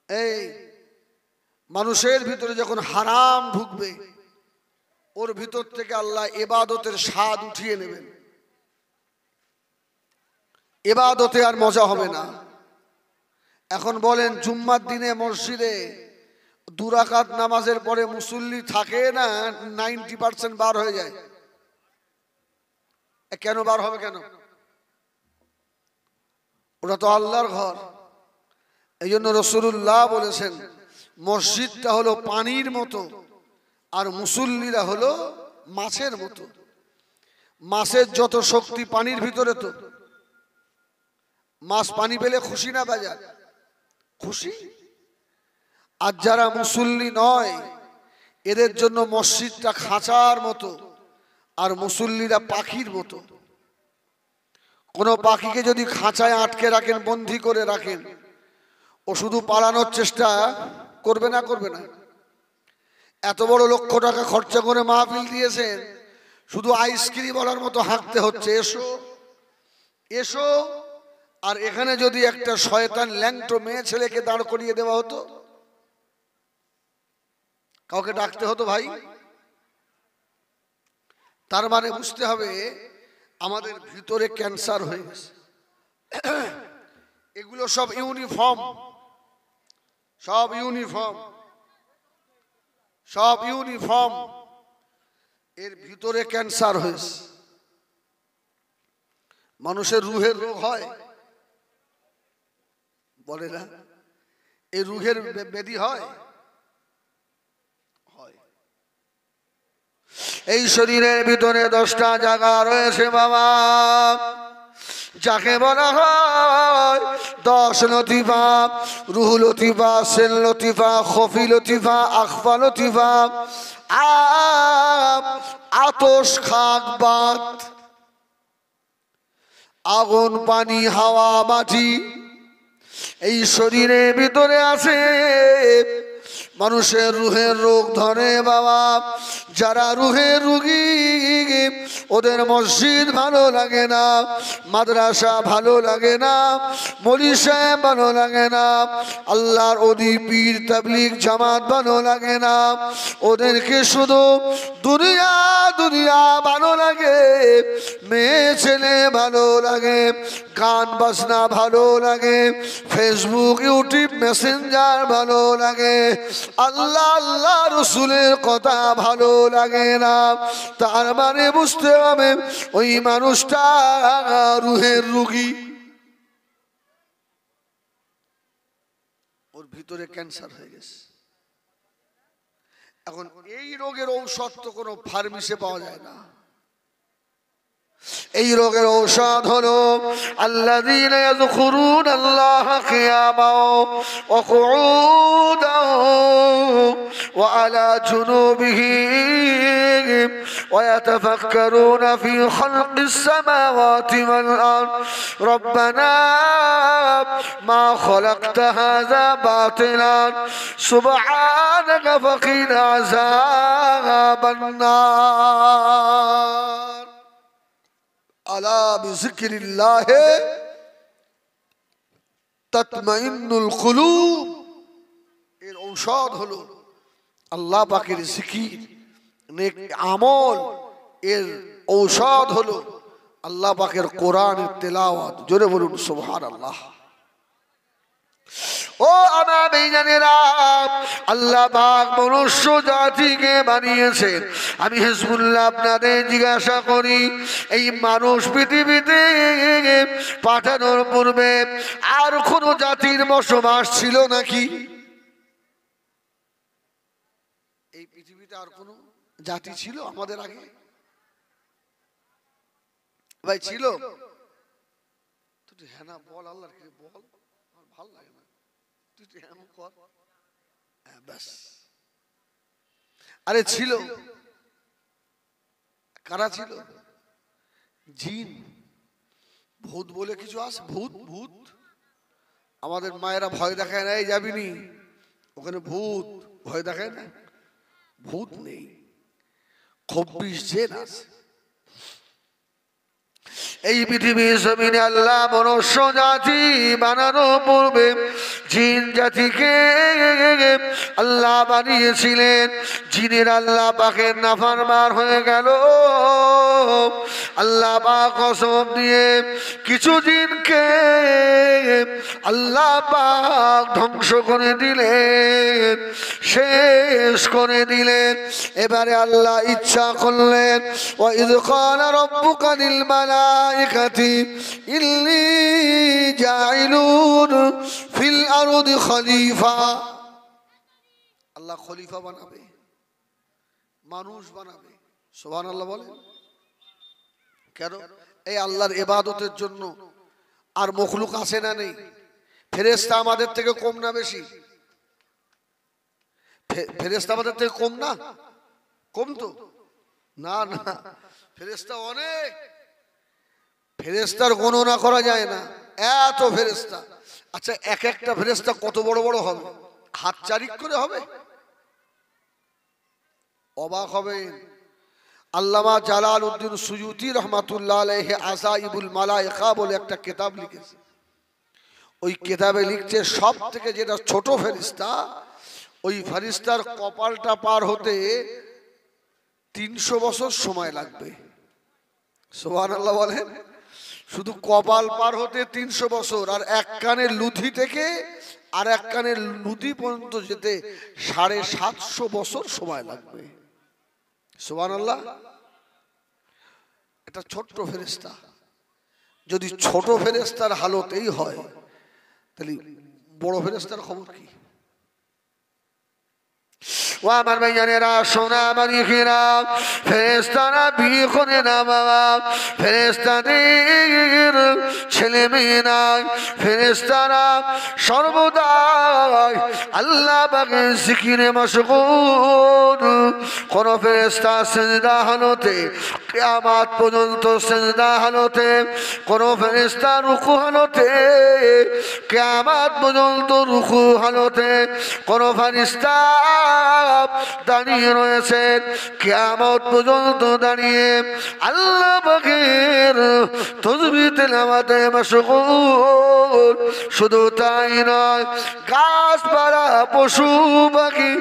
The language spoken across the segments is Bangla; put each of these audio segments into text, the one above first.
এই মানুষের ভিতরে যখন হারাম ঢুকবে ওর ভিতর থেকে আল্লাহ ইবাদতের স্বাদ উঠিয়ে নেবেন, ইবাদতে আর মজা হবে না। এখন বলেন জুম্মার দিনে মসজিদে 2 রাকাত নামাজের পরে মুসল্লি থাকে না 90% বার হয়ে যায়? কেন বার হবে কেন? ওটা তো আল্লাহর ঘর। এই জন্য রাসূলুল্লাহ বলেছেন মসজিদটা হলো পানির মতো আর মুসল্লিরা হলো মাছের মতো। মাছের যত শক্তি পানির ভিতরে, তো মাছ পানি পেলে খুশি না বেজার? খুশি। আর যারা মুসল্লি নয় এদের জন্য মসজিদটা খাঁচার মতো আর মুসল্লিরা পাখির মতো। কোনো পাখিকে যদি খাঁচায় আটকে রাখেন, বন্দি করে রাখেন, ও শুধু পালানোর চেষ্টা করবে না? করবে না? এত বড় লক্ষ টাকা খরচা করে মাহফিল দিয়েছেন, শুধু আইসক্রিম বলার মতো হাঁকতে হচ্ছে এসো এসো। আর এখানে যদি একটা শয়তান ল্যাংটো মেয়ে ছেলেকে দাঁড় করিয়ে দেওয়া হতো, কাউকে ডাকতে হতো ভাই? তার মানে বুঝতে হবে আমাদের ভিতরে ক্যান্সার হয়ে গেছে। এগুলো সব ইউনিফর্ম, সব ইউনিফর্ম, সব ইউনিফর্ম। এর ভিতরে ক্যান্সার হয়েছে। মানুষের রুহের রোগ হয়, বলে না? এই রুহের ব্যাধি হয়। এই শরীরের ভিতরে 10টা জায়গা রয়েছে বাবা, যাকে বলা হয় 10 লতিফা। রুহ লতিফা, সেল লতিফা, খফি লতিফা, আখফা লতিফা, আতশ, খাক, বাত, আগুন, পানি, হাওয়া, মাটি এই শরীরের ভিতরে আছে। মানুষের রুহের রোগ ধরে বাবা। যারা রুহের রুগী ওদের মসজিদ ভালো লাগে না, মাদ্রাসা ভালো লাগে না, মৌলভী সাহেব ভালো লাগে না, আল্লাহর ওলি পীর তাবলীগ জামাত ভালো লাগে না। ওদেরকে শুধু দুনিয়া দুনিয়া ভালো লাগে, মেয়ে ছেলে ভালো লাগে, গান বাজনা ভালো লাগে, ফেসবুক ইউটিউব মেসেঞ্জার ভালো লাগে, আল্লাহ আল্লাহ রসুলের কথা ভালো লাগে না। তার মানে বুঝতে হবে ওই মানুষটা রুহের রোগী, ওর ভিতরে ক্যান্সার হয়ে গেছে। এখন এই রোগের ঔষধ তো কোনো ফার্মেসিতে পাওয়া যায় না। এই রোগের ঔষধ হলো আল্লাযীনা ইয়াযকুরুনাল্লাহা কিয়ামান ওয়া কুউদান ওয়া আলা জুনুবিহিম ওয়া ইয়াতাফাক্কারুনা ফী খালকিস সামাওয়াতি ওয়াল আরদ রব্বানা মা খালাকতা হাযা বাতিলান সুবহানাকা ফাকিনা আযাবান নার। আলা বিযিকরিল্লাহি তাতমাইন্নুল কুলুব। এর ঔষধ হলো আল্লাহ পাকের জিকির, নেক আমল। এর ঔষধ হলো আল্লাহ পাকের কোরআনের তেলাওয়াত। জোরে বলুন সুবহানাল্লাহ। ও আমার ভাইজানেরা, আল্লাহ পাক মনুষ্য জাতিকে বানিয়েছেন। আমি হিজবুল্লাহ আপনাদের জিজ্ঞাসা করি, এই মানুষ পৃথিবীতে পাঠানোর পূর্বে আর কোন জাতির বসবাস ছিল নাকি? এই পৃথিবীতে আর কোন জাতি ছিল আমাদের আগে? ভাই ছিল? হ্যাঁ না বল, আল্লাহর কি বল, ভালো লাগে না তুই তো হ্যাঁ কর। হ্যাঁ ব্যাস। আরে ছিল। কারা ছিল? জিন, ভূত বলে কিছু আছে? ভূত ভূত আমাদের মায়েরা ভয় দেখায় না, এই যাবিনি ওখানে ভূত, ভয় দেখায় না? ভূত নেই, 26 জেন আছে। এই পৃথিবীর জমিনে আল্লাহ মনুষ্য জাতি বানানোর পূর্বে জিন জাতিকে আল্লাহ বানিয়েছিলেন। জিনের আল্লাহ পাকের নাফরমান হয়ে গেল। আল্লাহ পাক কসম দিয়ে কিছু জিনকে আল্লাহ পাক ধ্বংস করে দিলেন, শেষ করে দিলেন। এবারে আল্লাহ ইচ্ছা করলেন, ওয়া ইয ক্বালা রাব্বুকা লিল মালাইকাতি ইন্নী জাইলুন ফিল আরদি খলিফা। আল্লাহ খলিফা বানাবে, মানুষ বানাবে। সুবহানাল্লাহ বলেন। কেন? এই আল্লাহর ইবাদতের জন্য। আর মখলুক আছে না নেই? ফেরেশতা আমাদের থেকে কম না বেশি? ফেরেশতা আমাদের থেকে কম না? কম তো না, না, ফেরেশতা অনেক। ফেরেশতার গণনা করা যায় না, এত ফেরেশতা। আচ্ছা, এক একটা ফেরেশতা কত বড় বড় হবে? হাত চারিক করে হবে? অবাক হবে। আল্লামা জালালউদ্দিন সুয়ুতি রহমাতুল্লাহ আলাইহি আযাইবুল মালায়েকা বলে একটা কিতাব লিখেছে। ওই কিতাবে লিখছে সব থেকে যেটা ছোট ফেরেশতা, ওই ফেরেশতার কপালটা পার হতে 300 বছর সময় লাগবে। সুবহানাল্লাহ বলেন। শুধু কপাল পার হতে 300 বছর। আর এক কানের লুধি থেকে আর এক কানের লুধি পর্যন্ত যেতে 750 বছর সময় লাগবে। সুবহানাল্লাহ। এটা ছোট্ট ফেরেশতা। যদি ছোট ফেরেশতার হালত এই হয়, তাহলে বড় ফেরেশতার খবর কি? ও আমার ভাইজানেরা, সোনা মানিকেরা, ফেরেশতারা বিয়ে করে না বাবা। ফেরেশতাদের ছেলে মেয়ে নাই। ফেরেশতারা সর্বদা আল্লাহ পাকের জিকিরে মশগুল। কোন ফেরেশতা সিজদা হালতে, কিয়ামত পর্যন্ত সিজদা হালতে। কোন ফেরেশতা রুকু হালতে, কিয়ামত পর্যন্ত রুকু হালতে। কোন ফেরেশতা দাঁড়িয়ে রয়েছেন কিয়ামত পর্যন্ত দাঁড়িয়ে আল্লাহ পাকের তাসবিহ তেলাওয়াতে মশগুল। শুধু তাই নয়, গাছপালা পশু পাখি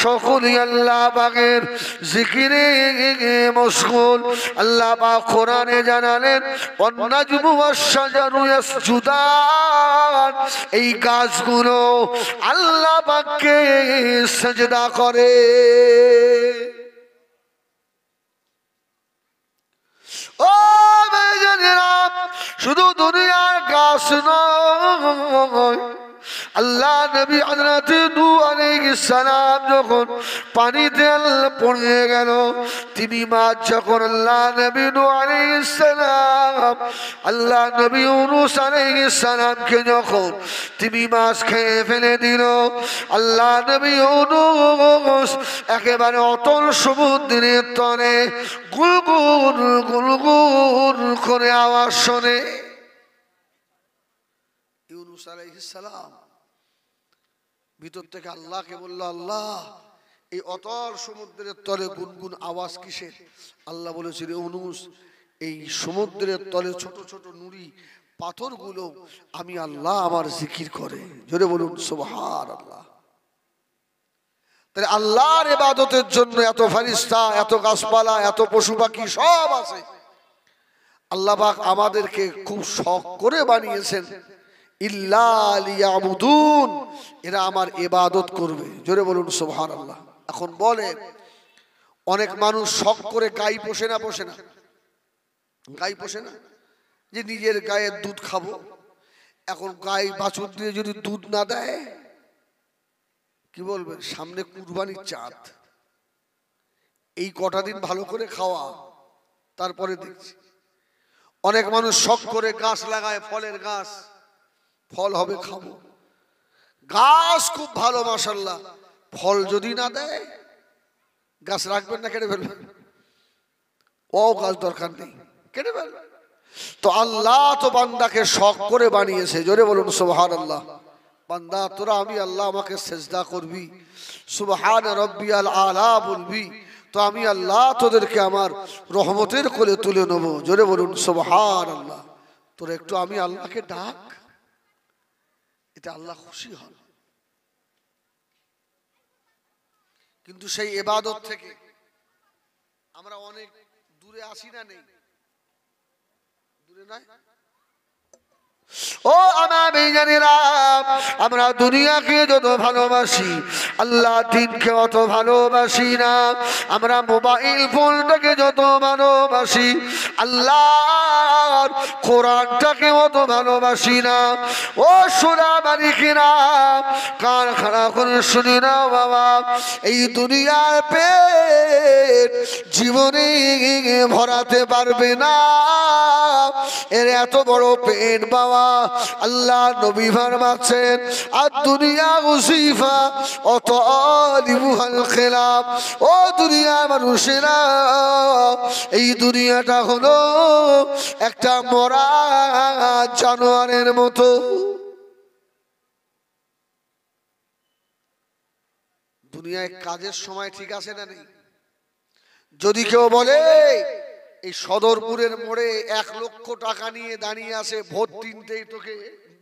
সকলেই আল্লাহ পাকের জিকিরে মশগুল। আল্লাহ পাক কোরআনে জানালেন, ওয়ান-নাজমু ওয়াশ-শাজারু ইয়াসজুদান। এই গাছগুলো আল্লাহ পাককে সিজদা করে। ও ভাইজানেরা, শুধু দুনিয়ার গাছ নয়, আল্লাহ নবী হযরত নূহ আলাইহিস সালাম যখন পানিতে পড়ে গেল, তিনি মাছ যখন আল্লাহ নবী নূহ আলাইহিস সালাম আল্লাহ নবী ইউনূস আলাইহিস সালামকে যখন তিনি মাছ খেয়ে ফেলে দিল, আল্লাহ নবী ইউনূস একেবারে অতল সমুদ্রের তলে গুলগুল গুলগুল করে আওয়াজ শোনে। ইউনূস আলাইহিস সালাম ভিতর থেকে আল্লাহকে বলল, আল্লাহ এই অতল সমুদ্রের তলে গুনগুন আওয়াজ কিসের? আল্লাহ বলেছিল, ইউনূস এই সমুদ্রের তলে ছোট ছোট নুড়ি পাথরগুলো আমি আল্লাহ আমার জিকির করে। জোরে বলুন সুবহানাল্লাহ। তাহলে আল্লাহর ইবাদতের জন্য এত ফেরেশতা, এত গাছপালা, এত পশু পাখি সব আছে। আল্লাহ পাক আমাদেরকে খুব শখ করে বানিয়েছেন, ইল্লা লিয়াবুদুন, এরা আমার ইবাদত করবে। জোরে বলুন সুবহানাল্লাহ। এখন বলেন, অনেক মানুষ শখ করে গাই পোষে না? পোষে না? গাই পোষে না যে নিজের গায়ের দুধ খাবো। এখন গাই বাছুর দিয়ে যদি দুধ না দেয়, কি বলবেন? সামনে কুরবানির চাঁদ, এই কটা দিন ভালো করে খাওয়া, তারপরে দেখছি। অনেক মানুষ শখ করে গাছ লাগায়, ফলের গাছ, ফল হবে খাবো। গাছ খুব ভালো মাশাআল্লাহ, ফল যদি না দেয় গাছ রাখবেন না, কেটে ফেলবেন? ও গাছ দরকার নেই, কেটে ফেলবেন। তো আল্লাহ তো বান্দাকে শখ করে বানিয়েছে। জোরে বলুন সুবহানাল্লাহ। বান্দা তোরা আমি আল্লাহ আমাকে সিজদা করবি, সুবহান রাব্বিয়াল আলা বলবি, তো আমি আল্লাহ তোদেরকে আমার রহমতের কোলে তুলে নেব। জোরে বলুন সুবহানাল্লাহ। তোরা একটু আমি আল্লাহকে ডাক, এটা আল্লাহ খুশি হন। কিন্তু সেই ইবাদত থেকে আমরা অনেক দূরে আসি না? নেই? দূরে নাই? ও আমার বেজানেরা, আমরা দুনিয়াকে যত ভালোবাসি আল্লাহ দিনকে অত ভালোবাসি না। আমরা মোবাইল ফোনটাকে যত ভালোবাসি আল্লাহর কোরআনটাকে অত ভালোবাসি না। ও সোনা মালিকেরা, কান খাড়া করে শুনি না বাবা, এই দুনিয়ার পেট জীবনে ভরাতে পারবে না। এর এত বড় পেট বাবা, আল্লাহ নবী ফরমাচ্ছেন আর দুনিয়া উসিফা অতালিবুহাল খিলাফ। ও দুনিয়া মানুষেরা, এই দুনিয়াটা হলো একটা মরা জানোয়ারের মতো। দুনিয়ায় কাজের সময় ঠিক আছে না নেই? যদি কেউ বলে এই সদরপুরের মোড়ে 1 লক্ষ টাকা নিয়ে দাঁড়িয়ে আছে, ভোট 3টেই তোকে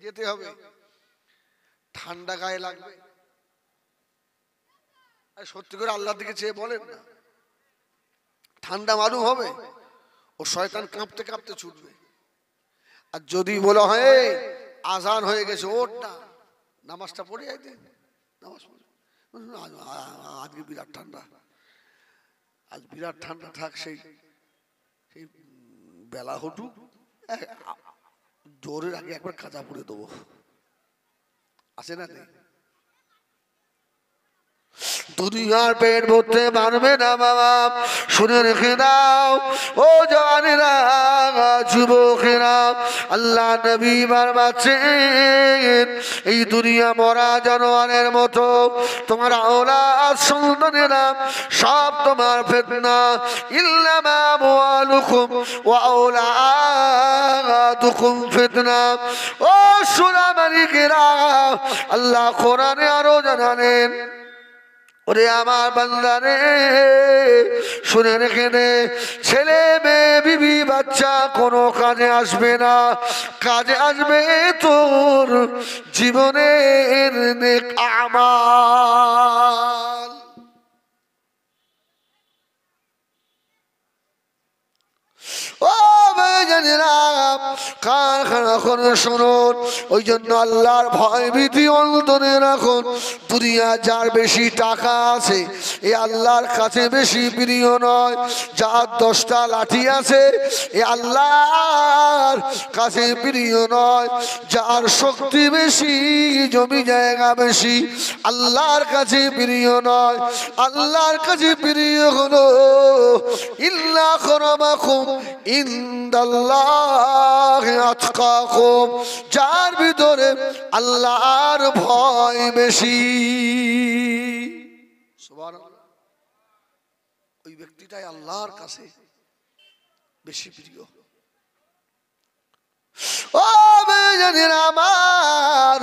যেতে হবে, ঠান্ডা গায়ে লাগবে? সত্যি করে আল্লাহর দিকে চেয়ে বলেন না, ঠান্ডা মালুম হবে? ও শয়তান কাঁপতে কাঁপতে ছুটবে। আর যদি বলা হয় আজান হয়ে গেছে, ওঠ না, নামাজটা পড়ে আইতে, নামাজ পড়ে, আজকে বিরাট ঠান্ডা, আজ বিরাট ঠান্ডা, থাক সেই বেলা হটুক, জোরের আগে একবার কাঁচা পড়ে দেবো, আছে না নেই? দুনিয়ার পেট ভরতে পারবে না বাবা, শুনে রেখে দাও ও জওয়ানেরা, যুবকেরা। আল্লাহ নবী ফরমাচ্ছেন এই দুনিয়া মরা জানোয়ারের মতো, তোমার আওলাদ সন্তানেরা সব তোমার ফিতনা। ইল্লামা আমওয়ালুকুম ওয়া আওলাদুকুম ফিতনা। ও সোনা মালিকেরা, আল্লাহ কোরআনে আরো জানালেন, ওরে আমার বান্দারে শুনে রেখে দে, ছেলে মেয়ে বিবি বাচ্চা কোনো কাজে আসবে না, কাজে আসবে তোর জীবনের নেক আমাল। ও ভাইজানেরা, কান খাড়া করে শুনুন, ওই জন্য আল্লাহর ভয় ভীতি অন্তরে রাখুন। দুনিয়া যার বেশি টাকা আছে এ আল্লাহর কাছে বেশি প্রিয় নয়। যার 10টা লাঠি আছে এ আল্লাহর কাছে প্রিয় নয়। যার শক্তি বেশি, জমি জায়গা বেশি, আল্লাহর কাছে প্রিয় নয়। আল্লাহর কাছে প্রিয় হলো ইল্লা আকরামাকুম ইনদাল্লাহি আতকাকুম, যার ভিতরে আল্লাহর ভয় বেশি। সুবহানাল্লাহ। ওই ব্যক্তিটাই আল্লাহর কাছে বেশি প্রিয়। ও ভাইজানেরা আমার,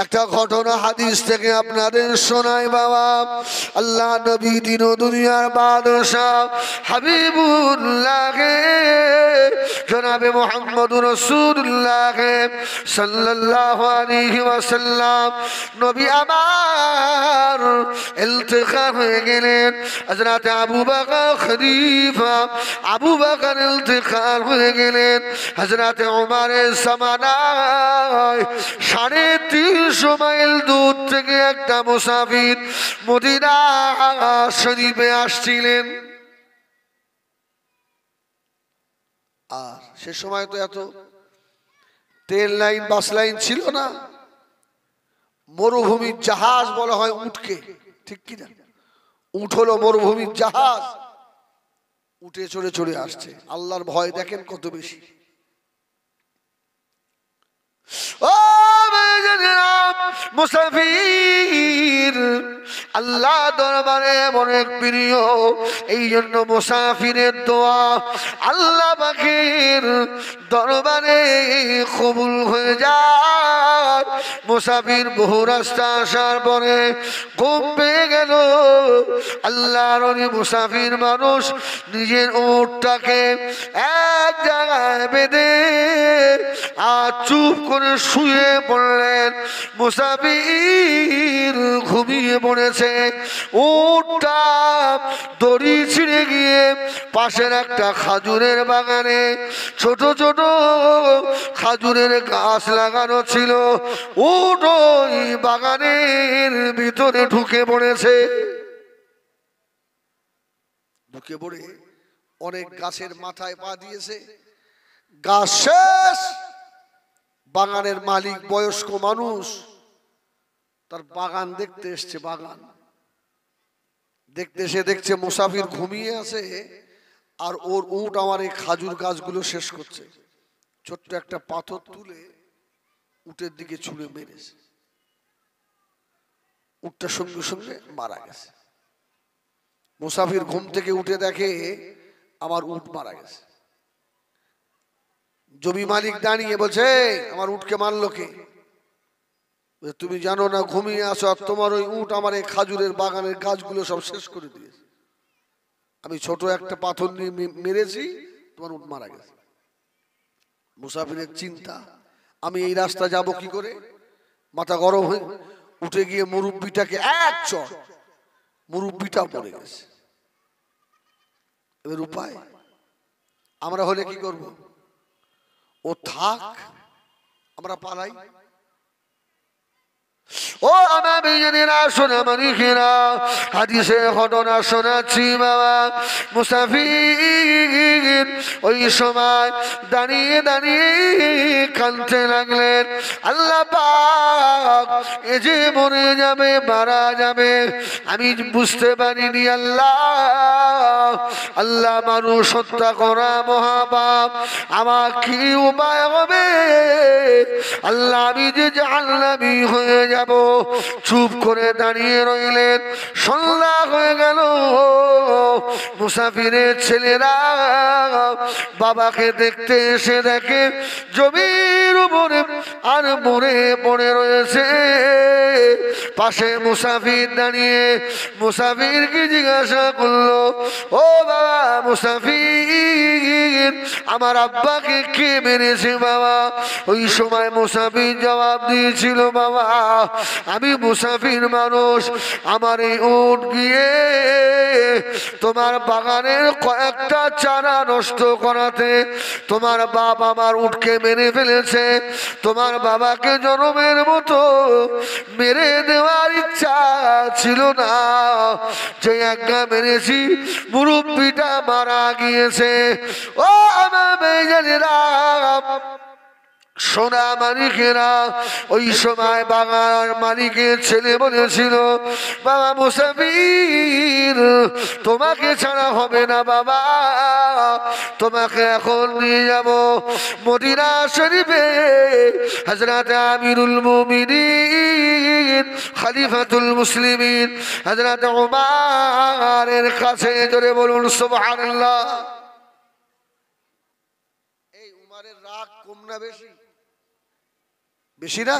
একটা ঘটনা হাদিস থেকে আপনাদের শোনাই বাবা। আল্লাহ নবী দিন ও দুনিয়ার বাদশাহ হাবিবুল্লাহ জনাবে মুহাম্মদুর রাসূলুল্লাহ সাল্লাল্লাহু আলাইহি ওয়াসাল্লাম, নবী আমার ইন্তেকাল হয়ে গেলেন। হযরত আবু বকর খলিফা, আবু বকর ইন্তেকাল হয়ে গেলেন। হযরত উমরের জামানায় 350 মাইল দূর থেকে একটা মুসাফির মদিনা শরীফে আসছিলেন। আর সে সময় তো এত তেল লাইন বাস লাইন ছিল না, মরুভূমির জাহাজ বলা হয় উটকে, ঠিক কিনা? উট হলো মরুভূমির জাহাজ, উঠে চড়ে চড়ে আসছে। আল্লাহর ভয় দেখেন কত বেশি। ও মুসাফির আল্লাহ দরবারে অনেক প্রিয়, এই জন্য মুসাফিরের দোয়া আল্লাহ পাকের দরবারে কবুল হয়ে যায়। মুসাফির বহু রাস্তা আসার পরে ঘুম পেয়ে গেল। আল্লাহর ওলি মুসাফির মানুষ নিজের উটটাকে এক জায়গায় বেঁধে আর চুপ করে শুয়ে পড়লেন। মুসাফির ঘুমিয়ে পড়েছে। উটটা দড়ি ছিঁড়ে গিয়ে পাশের একটা খাজুরের বাগানে ছোট ছোট খাজুরের গাছ লাগানো ছিল। উট ওই বাগানের ভিতরে ঢুকে পড়েছে। ঢুকে পড়ে অনেক গাছের মাথায় পা দিয়েছে। গাছ শেষ। বাগানের মালিক বয়স্ক মানুষ, তার বাগান দেখতে এসছে। বাগান দেখতে এসে দেখছে মুসাফির ঘুমিয়ে আছে আর ওর উট আমার এই খাজুর গাছগুলো শেষ করছে। ছোট্ট একটা পাথর তুলে উটের দিকে ছুঁড়ে মেরেছে। উটটা সঙ্গে সঙ্গে মারা গেছে। মুসাফির ঘুম থেকে উঠে দেখে আমার উট মারা গেছে। জমি মালিক দাঁড়িয়ে বলছে, আমার উটকে মারলো কে? তুমি জানো না ঘুমিয়ে আসো, আর তোমার ওই উট আমার এই খাজুরের বাগানের গাছগুলো সব শেষ করে দিয়েছে। আমি ছোট একটা পাথর নিয়ে মেরেছি, তোমার উট মারা গেছে। মুসাফিরের চিন্তা, আমি এই রাস্তা যাব কি করে? মাথা গরম হয়ে উঠে গিয়ে মুরব্বিটাকে এক চড়, মুরব্বিটা পড়ে গেছে। এবার উপায়, আমরা হলে কি করব? ও থাক, আমরা পালাই। ও আমার বিজনেরা শোনা মানিকেরা, হাদিসে ঘটনা শোনাচ্ছি বাবা। মুসাফির ওই সময় দাঁড়িয়ে দাঁড়িয়ে কাঁদতে লাগলেন। আল্লাহ পাক এ যে মরে যাবে, মারা যাবে, আমি বুঝতে পারিনি। আল্লাহ আল্লাহ, মানুষ হত্যা করা মহাপাপ, আমার কি উপায় হবে? আল্লাহ আমি যে জাহান্নামী হয়ে যাব। চুপ করে দাঁড়িয়ে রইলেন। সন্ধ্যা হয়ে গেল। মুসাফিরের ছেলেরা বাবাকে দেখতে এসে দেখে জমির উপরে আর মরে পড়ে রয়েছে। পাশে মুসাফির দাঁড়িয়ে মুসাফিরকে জিজ্ঞাসা করলো, ও বাবা মুসাফির, আমার আব্বাকে কে মেরেছে বাবা? ওই সময় মুসাফির জবাব দিয়েছিল, বাবা আমি মুসাফির মানুষ, আমার এই উট গিয়ে তোমার বাগানের কয়েকটা চারা নষ্ট করাতে তোমার বাপ আমার উটকে মেরে ফেলেছে। তোমার বাবাকে জনমের মতো মেরে দেওয়ার ইচ্ছা ছিল না, যে একটা মেরেছি মুরব্বিটা মারা গিয়েছে। ও আমার মেয়েরা, সোনা মালিকেরা, ওই সময় বাগান মালিকের ছেলে বলেছিল, বাবা মুসাফির তোমাকে ছাড়া হবে না বাবা, তোমাকে এখন নিয়ে যাব মদিনা শরীফে হযরত আমিরুল মুমিনিন খলিফাতুল মুসলিমিন হযরত উমরের কাছে। জোরে বলুন সুবহানাল্লাহ। এই উমরের রাগ কম না বেশি? বেশি না?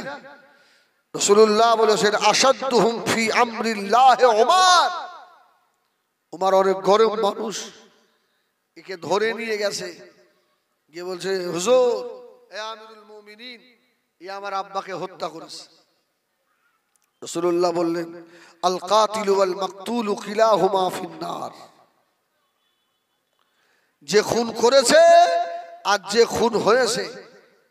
রাসূলুল্লাহ বলেছেন, আশাদ্দুহুম ফি আমরিল্লাহ উমর। উমর অনেক গরম মানুষ, একে ধরে নিয়ে গেছে, গিয়ে বলছে, হুজুর এ আমিরুল মুমিনিন, এ আমার আব্বাকে হত্যা করেছে। রাসূলুল্লাহ বললেন, আল কাতিলু ওয়াল মাকতুলু কিলাহুমা ফিন্নার। যে খুন করেছে আর যে খুন হয়েছে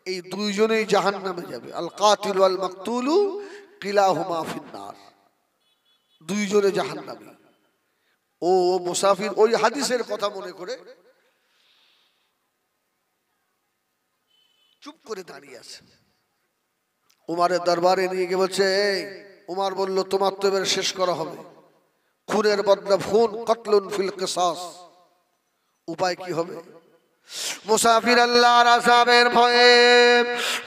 এই দুইজনেই জাহান্নামে যাবে। আল কাতিল ওয়াল মাকতুলু কিলাহুমা ফিন্নার, দুইজনে জাহান্নামী। ও মুসাফির ওই হাদিসের কথা মনে করে চুপ করে দাঁড়িয়ে আছে। উমরের দরবারে নিয়ে গিয়ে বলছে, উমর বলল, তোমার তো এবার শেষ করা হবে, খুনের বদলা খুন, কতলুন ফিল কিসাস। উপায় কি হবে? মুসাফির আল্লাহর আযাবের ভয়ে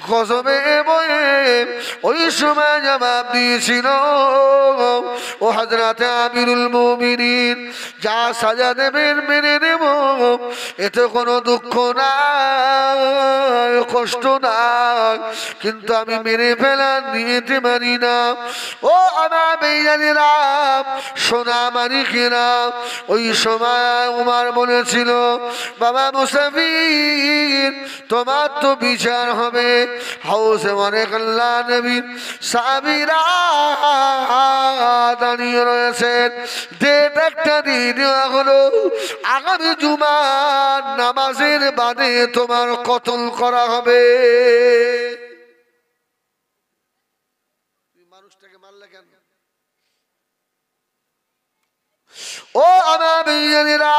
গজবে বয়ে ওই সময় জবাব দিয়েছিল, ও হযরত আমিরুল মুমিনিন, যা সাজা দেবেন মেনে নেব, এতে কোনো দুঃখ নাই, কষ্ট নাই, কিন্তু আমি মেরে ফেলার নিতে পারি না। ও আমার বেঈমানেরা, সোনা মানিকেরা, ওই সময় উমর বলেছিল, বাবা মুসাফির, তোমার তো বিচার হবে। হাউসে অনেক আল্লাহ নবীর সাহাবীরা দাঁড়িয়ে রয়েছেন। ডেট একটা দিয়ে দেওয়া হলো, আগামী জুমার নামাজের বাদে তোমার কতল করা হবে। মানুষটাকে মারলে কেন? ও আমার বেঈমানেরা,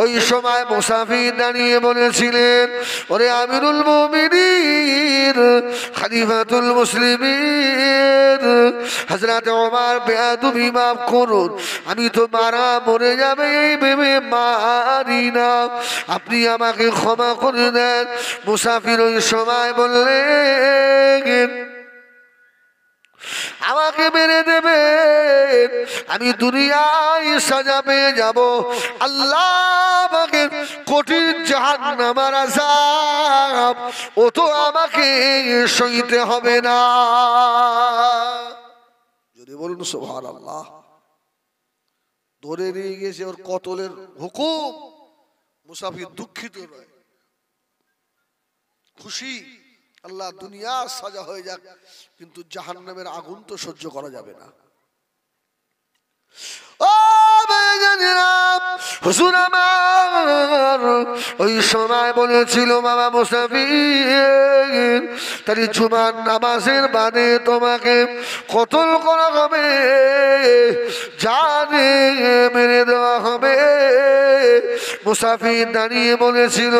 ওই সময় মুসাফির দাঁড়িয়ে বলেছিলেন, ওরে আমিরুল মুমিনিন, খলিফাতুল মুসলিমিন হযরত ওমর, বেয়াদবি মাফ করুন, আমি তো মারা মরে যাবে এই ভেবে মারি না, আপনি আমাকে ক্ষমা করে দেন। মুসাফির ওই সময় বললেন, আমাকে মেরে দেবেন, আমি দুনিয়ায় সাজা পেয়ে যাব, আল্লাহ আমাকে কঠিন জাহান্নামের আযাব ও তো আমাকে সইতে হবে না। যদি বলুন সুবহানাল্লাহ। ধরে নিয়ে গেছে ওর কতলের হুকুম। মুসাফির দুঃখিত নয়, খুশি, আল্লাহ দুনিয়ার সাজা হয়ে যাক, কিন্তু জাহান্নামের আগুন তো সহ্য করা যাবে না। ও হুজুর আমার ওই সময় বলেছিল, বাবা মুসাফির, তাই জুমার নামাজের বাদে তোমাকে কতল করা হবে, জানে মেরে দেওয়া হবে। মুসাফির দাঁড়িয়ে বলেছিল,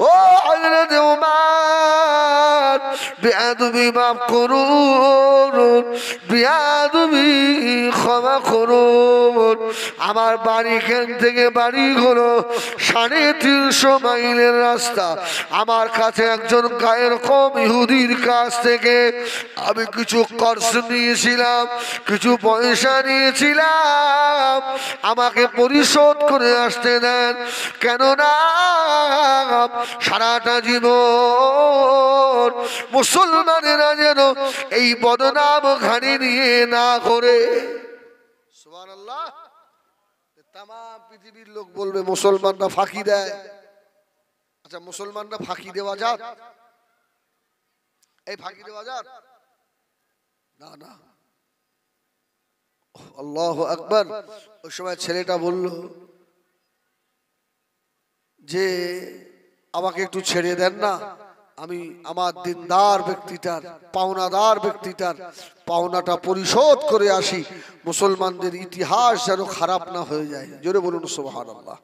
ও হযরত ওমর, বেয়াদবি মাফ করুন, বেয়াদবি ক্ষমা করুন, আমার বাড়ি এখান থেকে বাড়ি হলো 350 মাইলের রাস্তা, আমার কাছে একজন গায়ের কম ইহুদির কাছ থেকে আমি কিছু কর্জ নিয়েছিলাম, কিছু পয়সা নিয়েছিলাম, আমাকে পরিশোধ করে আসতে দেন, কেননা সারাটা জীবন মুসলমানেরা যেন এই বদনাম ঘাড়ে নিয়ে না করে। সুবহানাল্লাহ। তাম পৃথিবীর লোক বলবে মুসলমানরা ফাঁকি দেয়। আচ্ছা, মুসলমানরা ফাঁকি দেওয়া যাত? এই ফাঁকি দেওয়া যাত? না না। আল্লাহু আকবার। ওই সময় ছেলেটা বলল যে আমাকে একটু ছেড়ে দেন না, আমি আমার দিনদার ব্যক্তিটার, পাওনাদার ব্যক্তিটার পাওনাটা পরিশোধ করে আসি, মুসলমানদের ইতিহাস যেন খারাপ না হয়ে যায়। জোরে বলুন সুবহানাল্লাহ।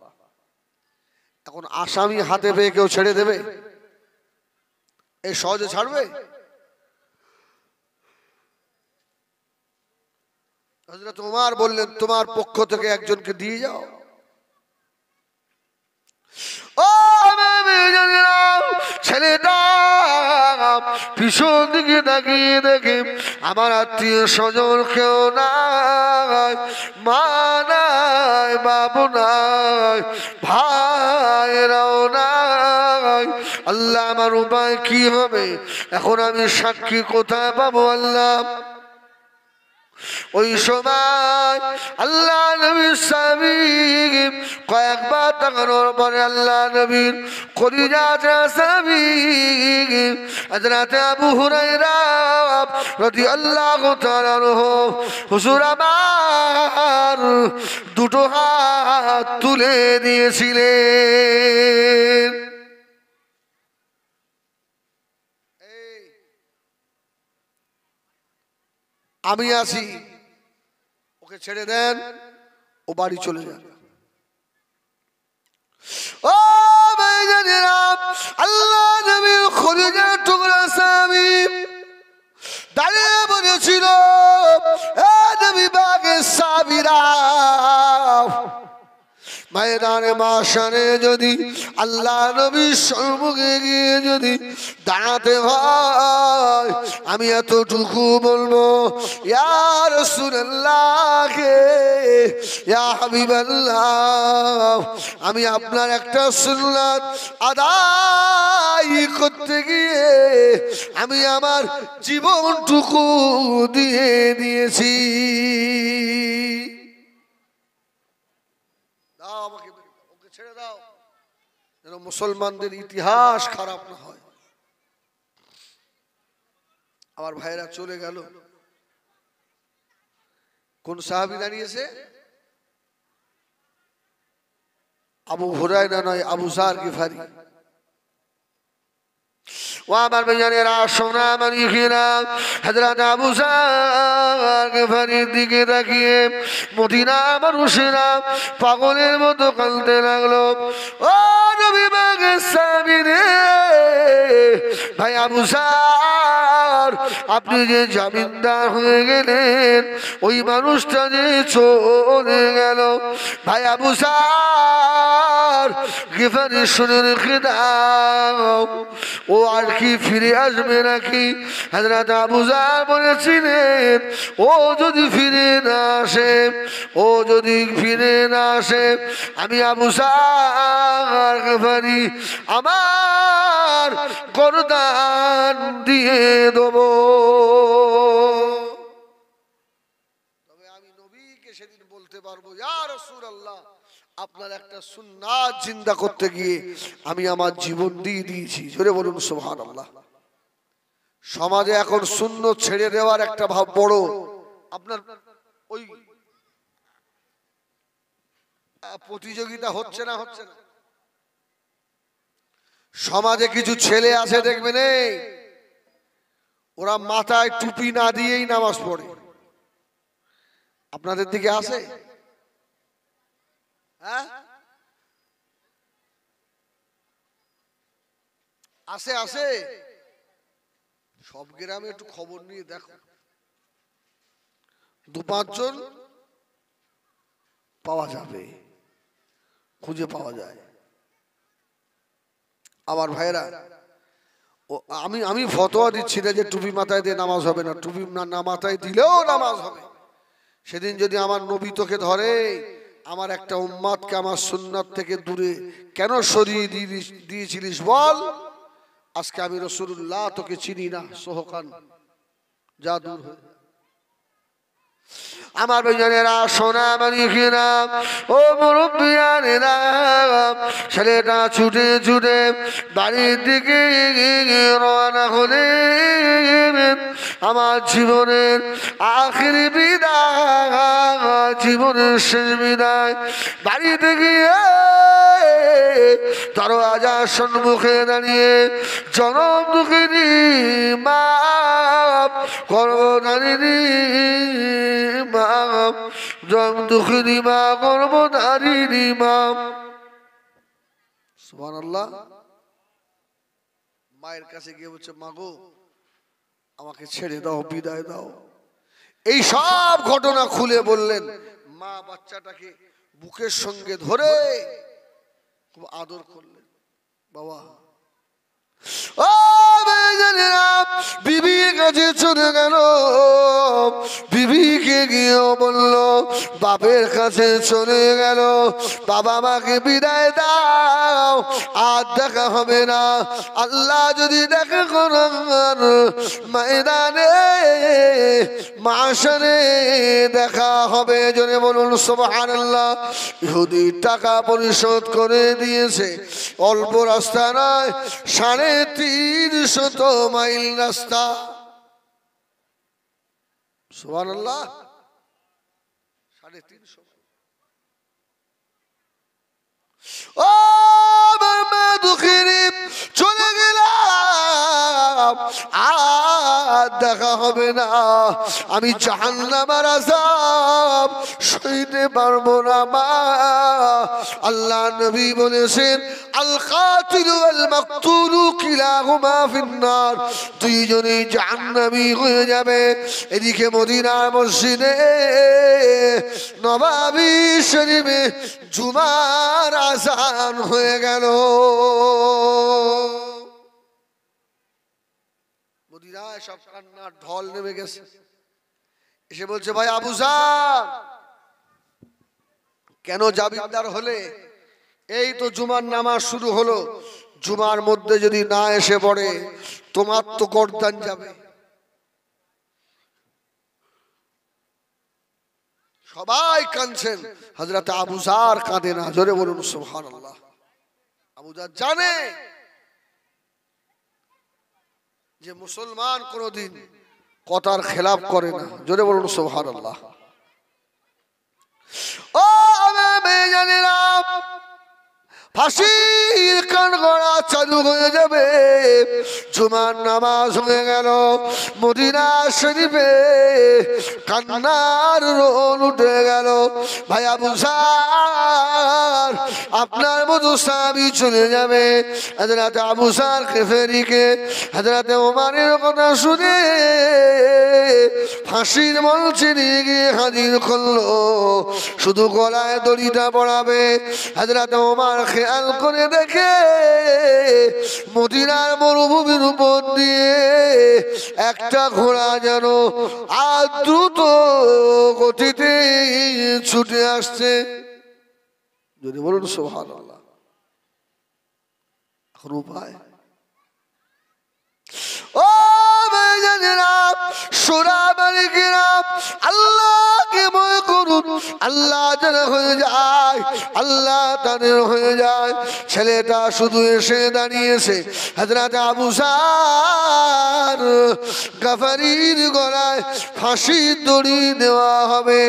এখন আসামি হাতে পেয়ে কেউ ছেড়ে দেবে? এই সহজে ছাড়বে? হযরত ওমর বললেন, তোমার পক্ষ থেকে একজনকে দিয়ে যাও। ও ছেলেটা পিছন দিকে তাকিয়ে দেখে আমার আত্মীয় স্বজন কেউ নাই, মা নাই, বাবু নাই, ভাইরাও নাই। আল্লাহ, আমার উপায় কি হবে? এখন আমি সাক্ষী কোথায় পাবো আল্লাহ? ওই সময় আল্লাহ নবীর সাহাবী কয়েকবার তাকানোর পরে আল্লাহ নবীর কলিজার সাহাবী হযরত আবু হুরায়রা রাদিয়াল্লাহু তাআলা আনহু, হুজুর আমার দুটো হাত তুলে দিয়েছিলেন। আমি আছি, ওকে ছেড়ে দেন, ও বাড়ি চলে যাবে। ও ভাইজানেরা, আল্লাহ নবীর খলিজার টুকরা সাহাবী দাঁড়িয়ে বলেছিল, এ নবী পাকের সাহাবীরা, মায়ে ময়দানে মাশারে যদি আল্লাহ নবীর সম্মুখে গিয়ে যদি দাঁড়াতে হয়, আমি এতটুকু বলবো, ইয়া রাসূলুল্লাহ, ইয়া হাবিবাল্লাহ, আমি আপনার একটা সুন্নাত আদায় করতে গিয়ে আমি আমার জীবনটুকু দিয়ে দিয়েছি। দাও আমাকে, ওকে ছেড়ে দাও, যেন মুসলমানদের ইতিহাস খারাপ না হয়। আমার ভাইরা চলে গেল। কোন সাহাবী দাঁড়িয়েছে? আবু হুরায়রা নয়, আবু যার গিফারি। ও আমার ভাইয়েরা, সোনা মানিকেরা, হযরত আবু যার গিফারির দিকে তাকিয়ে মদিনা মানুষেরা পাগলের মতো কাঁদতে লাগলো। ও নবী পাকের সাহাবী রে, ভাই আবু যার, আপনি যে জামিনদার হয়ে গেলেন, ওই মানুষটা যে চলে গেল, ভাই আবু যার গিফারি শুনে রেখে দাও, ও আর কি ফিরে আসবে নাকি? হযরত আবু যার বলেছিলেন, ও যদি ফিরে না আসে, ও যদি ফিরে না আসে, আমি আবু যার গিফারি আমার গর্দান দিয়ে দেব। তবে আমি নবীকে সেদিন বলতে পারবো, ইয়া রাসূলুল্লাহ, আপনার একটা সুন্নাত জিন্দা করতে গিয়ে আমি আমার জীবন দিয়ে দিয়েছি। জোরে বলুন সুবহানাল্লাহ। সমাজে এখন সুন্নত ছেড়ে দেওয়ার একটা ভাব বড়। আপনার ওই প্রতিযোগিতা হচ্ছে না? হচ্ছে না? সমাজে কিছু ছেলে আছে দেখবেন, ওরা মাথায় টুপি না দিয়েই নামাজ পড়ে। আপনাদের দিকে আছে? হ্যাঁ, আছে আছে। সব গ্রামে একটু খবর নিয়ে দেখো, 2-5 জন পাওয়া যাবে, খুঁজে পাওয়া যায়। আমার ভাইরা, আমি ফতোয়া দিচ্ছি না যে টুপি মাথায় দিয়ে নামাজ হবে না। টুপি না মাথায় দিলেও নামাজ হবে। সেদিন যদি আমার নবী তোকে ধরে, আমার একটা উম্মাতকে আমার সুন্নাত থেকে দূরে কেন সরিয়ে দিয়েছিলিস বল? আজকে আমি রাসূলুল্লাহ তোকে চিনি না, সোহকান যা দূর হয়ে। আমার ভাইজানেরা, সোনা মানিকেরা, ও মুরব্বিয়ানেরা, ছেলেটা ছুটে ছুটে বাড়ির দিকে রওনা হলেন। আমার জীবনের আখিরি বিদায়, জীবনের শেষ বিদায়। বাড়িতে গিয়ে দরওয়াজার সম্মুখে দাঁড়িয়ে জনম দুঃখিনী মা, গর্ভধারিণী মা, জনম দুঃখিনী মা, গর্ভধারিণী মা। সুবহানাল্লাহ। মায়ের কাছে গিয়ে বলছে, মা গো, আমাকে ছেড়ে দাও, বিদায় দাও। এই সব ঘটনা খুলে বললেন। মা বাচ্চাটাকে বুকের সঙ্গে ধরে খুব আদর করলেন। বাবা, ও বিবির কাছে চলে গেল। বিবিকে গিয়েও বলল, বাপের কাছে চলে গেল, বাবা মাকে বিদায় দাও, আর দেখা হবে না। আল্লাহ যদি দেখা করার ময়দানে মাশারে দেখা হবে। জোরে বলুন সুবহানাল্লাহ। ইহুদি টাকা পরিশোধ করে দিয়েছে, অল্প রাস্তা নয়, 350 মাইল রাস্তা। সুবহানাল্লাহ, 350। ও বাবা দুঃখিনী, চলে গেলাম, আর দেখা হবে না। আমি জাহান্নামের আযাব সইতে পারবো না মা। আল্লাহ নবী বলেছেন আল কাতিল ওয়াল মাকতুলু কিলাহুমা ফিন্নার, দুইজনেই জাহান্নামী হয়ে যাবে। এদিকে মদিনার মসজিদে নববী শরীফে জুমার আযান হয়ে গেল। মদিনায় সব কান্নার ঢল নেমে গেছে। এসে বলছে ভাই আবু জার কেন জাবিরদার হলে? এই তো জুমার নামাজ শুরু হলো, জুমার মধ্যে যদি না এসে পড়ে তোমার তো গর্দান যাবে। সবাই কাঁদছেন, হযরত আবু জার কাঁদে না। জোরে বলুন সুবহানাল্লাহ। আবু জার জানে যে মুসলমান কোনদিন কথার খেলাফ করে না। জোরে বলুন সুবহানাল্লাহ। ও আমি জানিলাম ফাঁসির কাঠগড়া চালু হয়ে যাবে। জুমার নামাজ হয়ে গেল। মদিনা শরীফে কান্নার রোল উঠে গেল। ভাই আবু জার আপনার মতো সাহাবী চলে যাবে। হযরত আবু জার গিফারীকে হযরত ওমরের কথা শুনে ফাঁসির মঞ্চে নিয়ে গিয়ে হাজির করলো। শুধু গলায় দড়িটা পড়াবে। হযরত ওমর খেয়াল করে দেখে মদিনার মরুভূমির উপর দিয়ে একটা ঘোড়া যেন দ্রুত গতিতে ছুটে আসছে। যদি বলুন সুবহানাল্লাহ। এখন উপায় ও ভাইজানেরা, সোনা মালিকেরা, আল্লাহকে ভয় করুন। আল্লাহ যেন হয়ে যায়, আল্লাহ তাদের হয়ে যায়। ছেলেটা শুধু এসে দাঁড়িয়েছে। হযরত আবু জার গিফারীর গলায় ফাঁসির দড়ি দেওয়া হবে।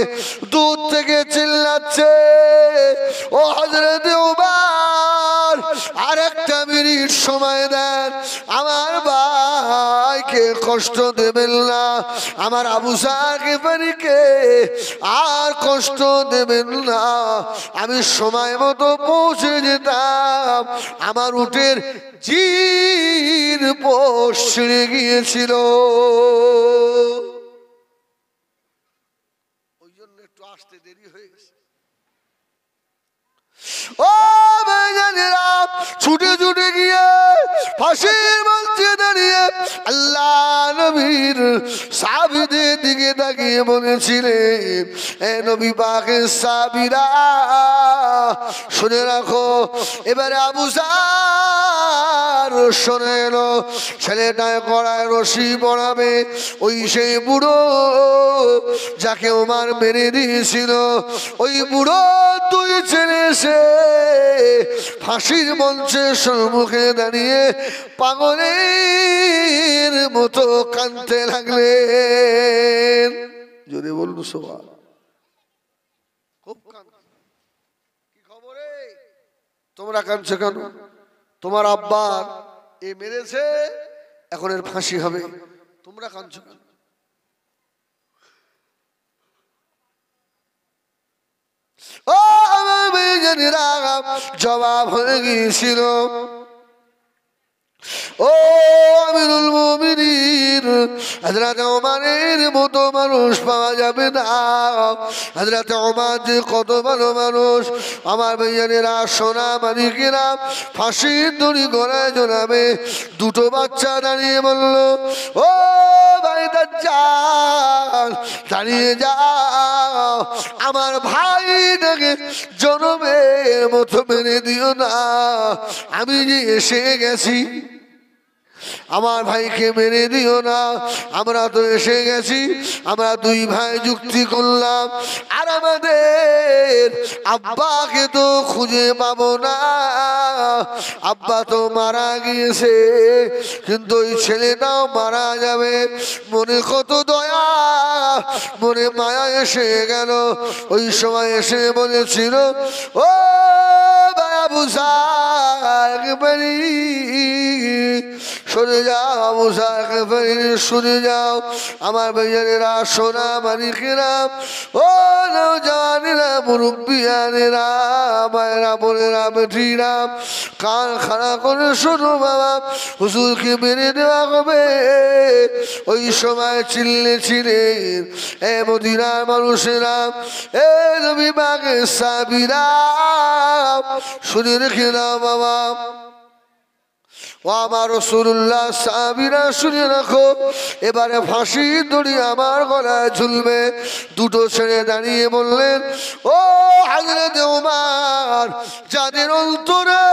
দূর থেকে চিল্লাচ্ছে ও হযরত ওমর আরেকটা মিনিট সময় দেন, আমার ভাইকে কষ্ট দেবেন না, আমার আবু জার গিফারীকে আর কষ্ট দেবেন না। আমি সময় মতো পৌঁছে যেতাম। আমার উটের জির পোষ ছিঁড়ে গিয়েছিল, ওই জন্য একটু আসতে দেরি হয়ে গেছে। ও ভাইজানেরা, ছুটে ছুটে গিয়ে ফাঁসির মঞ্চে দাঁড়িয়ে আল্লাহ নবীর সাহাবীদের দিকে তাকিয়ে বলেছিলেন, এ নবী পাকের সাহাবীরা শুনে রাখো, এবারে আবু জার শুনে এলো। ছেলেটায় গলায় রশি পড়াবে ওই সেই বুড়ো যাকে ওমর মেরে দিয়েছিল। ওই বুড়ো দুই ছেলে এসে ফাঁসির মঞ্চের সম্মুখে দাঁড়িয়ে পাগলের মতো কাঁদতে লাগলেন। যদি বলুন সুবহানাল্লাহ। খুব কাঁদছে। কি খবরে তোমরা কাঁদছো কেন? তোমার আব্বার এ মেরেছে, এখন এর ফাঁসি হবে, তোমরা কাঁদছো কেন? ও আমার মেয়েরা, জবাব হয়ে গিয়েছিল। ও আমিরুল মুমিনিন, হযরত ওমরের মতো মানুষ পাওয়া যাবে না। হযরত ওমর যে কত ভালো মানুষ। আমার ভাইয়েরা, সোনা মানিকেরা, ফাঁসির দড়ি গলায় ঝোলাবে। দুটো বাচ্চা দাঁড়িয়ে বলল, ও ভাই দাজ্জাল, দাঁড়িয়ে যাও, আমার ভাইটাকে জনমের মতো মেরে দিও না। আমি যে এসে গেছি, আমার ভাইকে মেরে দিও না। আমরা তো এসে গেছি, আমরা দুই ভাই যুক্তি করলাম, আর আমাদের আব্বাকে তো খুঁজে পাবো না। আব্বা তো মারা গিয়েছে, কিন্তু ওই ছেলেটাও মারা যাবে। মনে কত দয়া, মনে মায়া এসে গেল। ওই সময় এসে বলেছিল, ও আবু জার গিফারী, সরে যাও, আবু জার গিফারী সরে যাও। আমার ভাইয়েরা, সোনা মানিকেরা, ও নওজওয়ান মুরব্বিয়ানেরা, মায়েরা, বোনেরা, বেটিরা, কান খাড়া করে শোনো বাবা, হুজুরকে মেরে দেওয়া হবে। ওই সময় চিল্লেছিলেন, এ মদিনার মানুষেরা, এ নবী পাকের সাহাবীরা, শুনে রেখে দাও বাবা। ও আমার রাসূলুল্লাহ, সাহাবীরা শুনে রাখো, এবারে ফাঁসির দড়ি আমার গলায় ঝুলবে। দুটো ছেড়ে দাঁড়িয়ে বললেন, ও হযরত ওমর, যাদের অন্তরে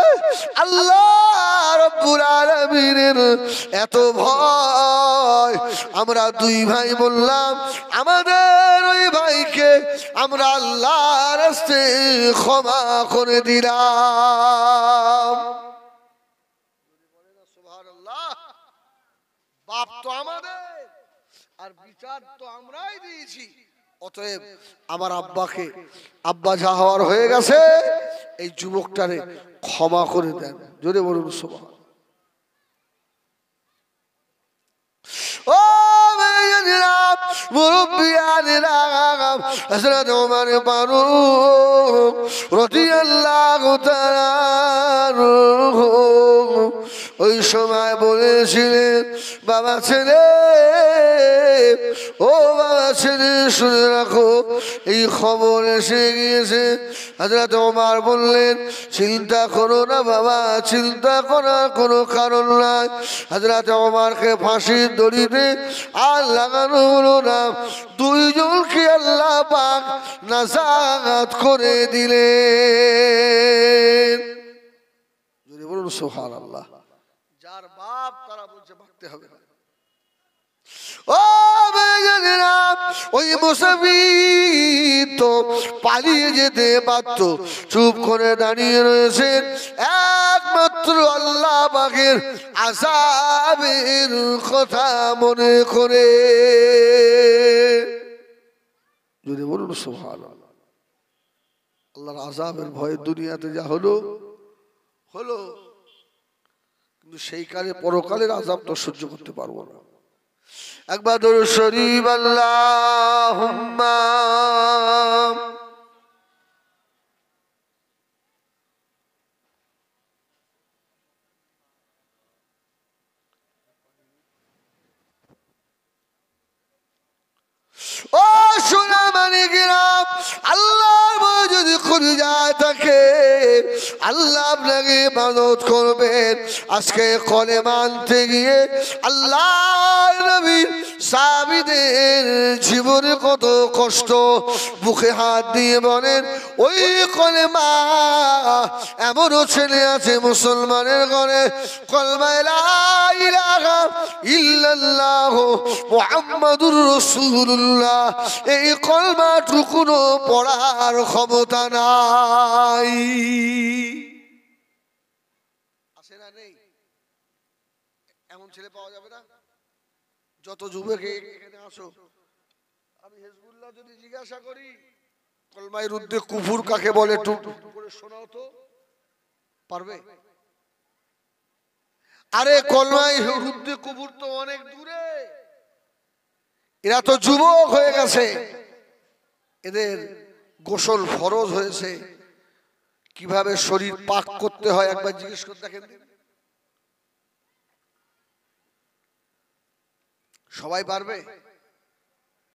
আল্লাহ রাব্বুল আলামিনের এত ভয়, আমরা দুই ভাই বললাম আমাদের ওই ভাইকে আমরা আল্লাহর রাস্তায় ক্ষমা করে দিলাম। বাপ তো আমাদের, আর বিচার তো আমরাই দিয়েছি। অতএব আমার আব্বাকে, আব্বা যা হওয়ার হয়ে গেছে, এই যুবকটারে ক্ষমা করে দেন। জোরে বলুন সুবহান। ও মুরব্বিয়ানেরা, হযরত ওমর ফারুক রাদিয়াল্লাহু তাআলা ওই সময় বলেছিলেন, বাবা ছেলে, ও বাবা ছেলে, শুনে রাখো, এই খবর এসে গিয়েছে। হযরত ওমর বললেন, চিন্তা করো না বাবা, চিন্তা করার কোনো কারণ নাই। হযরত ওমরকে ফাঁসির দড়িতে আর লাগানো হলো না, দুইজনকে আল্লাহ পাক নাজাত করে দিলেন। যদি বলুন সুবহানাল্লাহ। যার বাপ তারা বলছে ভাগতে হবে। ও ভাইজানেরা, ওই মুসাফির তো পালিয়ে যেতে পারত, চুপ করে দাঁড়িয়ে রয়েছেন একমাত্র আল্লাহ পাকের আযাবের কথা মনে করে। যদি বলুন সুবহানাল্লাহ। আল্লাহর আযাবের ভয়ে দুনিয়াতে যা হলো হলো, কিন্তু সেই কালে পরকালের আযাব তো সহ্য করতে পারবো না। একবার দরুদ শরীফ আল্লাহুম্মা ও সোনা মানিকেরা, আল্লাহর ভয় যদি কলিজা থাকে, আল্লাহ আপনাকে ইবাদত করবেন। আজকে কলেমা আনতে গিয়ে আল্লাহর নবীর সাহাবীদের জীবনে কত কষ্ট, বুকে হাত দিয়ে বলেন, ওই কলেমা এমনও ছেলে আছে মুসলমানের ঘরে, কলমা লা ইলাহা ইল্লাল্লাহ মুহাম্মাদুর রাসূলুল্লাহ, এই কলমাটুকুনো পড়ার ক্ষমতা নাই। আছে না নেই? এমন ছেলে পাওয়া যাবে না? যত যুবক এখানে আসো, আমি হিজবুল্লাহ যদি জিজ্ঞাসা করি কলমায় রুদ্ধে কুফুর কাকে বলে, একটু করে শোনাও তো, পারবে? আরে কলমায় রুদ্ধে কুফুর তো অনেক দূরে, এরা তো যুবক হয়ে গেছে, এদের গোসল ফরজ হয়েছে, কিভাবে শরীর পাক করতে হয় একবার জিজ্ঞেস করে দেখেন। সবাই পারবে?